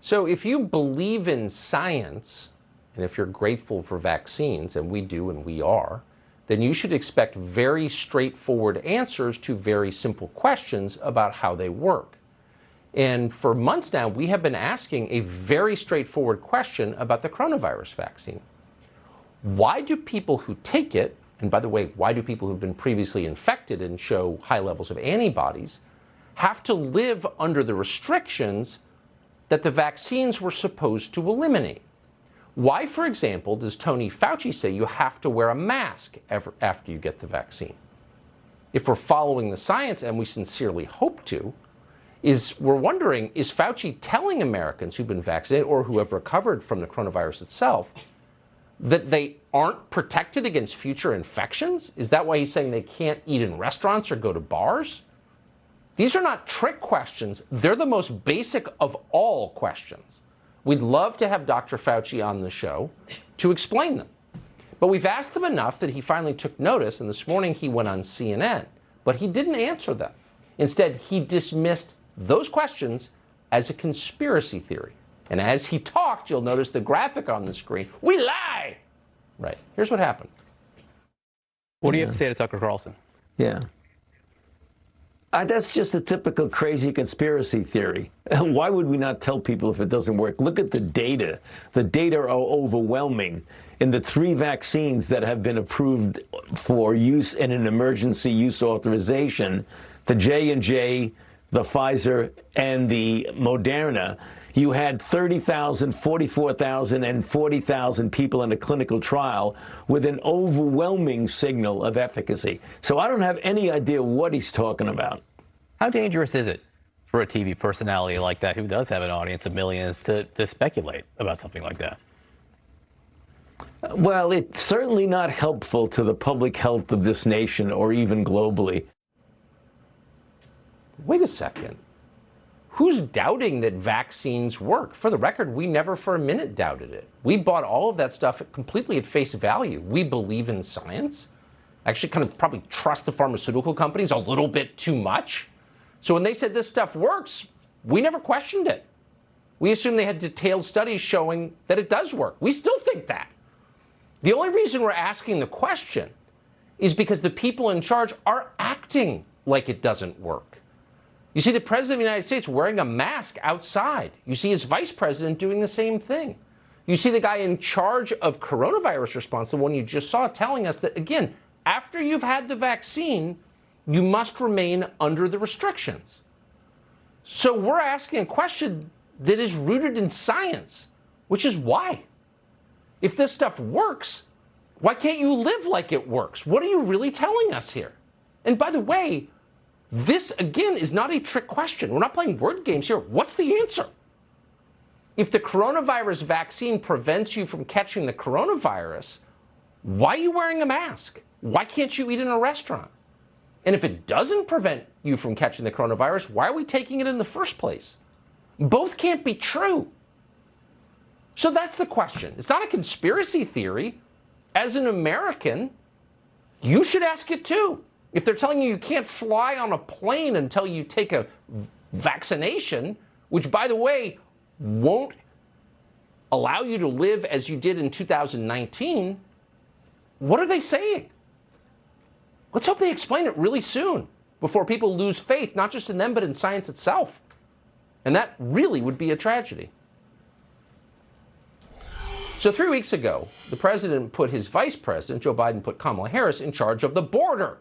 So if you believe in science, and if you're grateful for vaccines, and we do and we are, then you should expect very straightforward answers to very simple questions about how they work. And for months now, we have been asking a very straightforward question about the coronavirus vaccine. Why do people who take it, and by the way, why do people who've been previously infected and show high levels of antibodies, have to live under the restrictions that the vaccines were supposed to eliminate? Why, for example, does Tony Fauci say you have to wear a mask after you get the vaccine? If we're following the science, and we sincerely hope to, we're wondering, is Fauci telling Americans who've been vaccinated or who have recovered from the coronavirus itself that they aren't protected against future infections? Is that why he's saying they can't eat in restaurants or go to bars? These are not trick questions. They're the most basic of all questions. We'd love to have Dr. Fauci on the show to explain them. But we've asked him enough that he finally took notice, and this morning he went on CNN. But he didn't answer them. Instead, he dismissed those questions as a conspiracy theory. And as he talked, you'll notice the graphic on the screen. We lie! Right. Here's what happened. What do you have to say to Tucker Carlson? Yeah. That's just a typical crazy conspiracy theory. Why would we not tell people if it doesn't work? Look at the data. The data are overwhelming. In the 3 vaccines that have been approved for use in an emergency use authorization, the J&J, the Pfizer, and the Moderna, you had 30,000, 44,000, and 40,000 people in a clinical trial with an overwhelming signal of efficacy. So I don't have any idea what he's talking about. How dangerous is it for a TV personality like that, who does have an audience of millions, to speculate about something like that? Well, it's certainly not helpful to the public health of this nation or even globally. Wait a second. Who's doubting that vaccines work? For the record, we never for a minute doubted it. We bought all of that stuff completely at face value. We believe in science. Actually, kind of probably trust the pharmaceutical companies a little bit too much. So when they said this stuff works, we never questioned it. We assumed they had detailed studies showing that it does work. We still think that. The only reason we're asking the question is because the people in charge are acting like it doesn't work. You see the President of the United States wearing a mask outside. You see his vice president doing the same thing. You see the guy in charge of coronavirus response, the one you just saw, telling us that, again, after you've had the vaccine, you must remain under the restrictions. So we're asking a question that is rooted in science, which is why? If this stuff works, why can't you live like it works? What are you really telling us here? And by the way, this, again, is not a trick question. We're not playing word games here. What's the answer? If the coronavirus vaccine prevents you from catching the coronavirus, why are you wearing a mask? Why can't you eat in a restaurant? And if it doesn't prevent you from catching the coronavirus, why are we taking it in the first place? Both can't be true. So that's the question. It's not a conspiracy theory. As an American, you should ask it too. If they're telling you can't fly on a plane until you take a vaccination, which, by the way, won't allow you to live as you did in 2019, what are they saying? Let's hope they explain it really soon before people lose faith, not just in them, but in science itself. And that really would be a tragedy. So 3 weeks ago, the president put his vice president, Joe Biden, put Kamala Harris in charge of the border.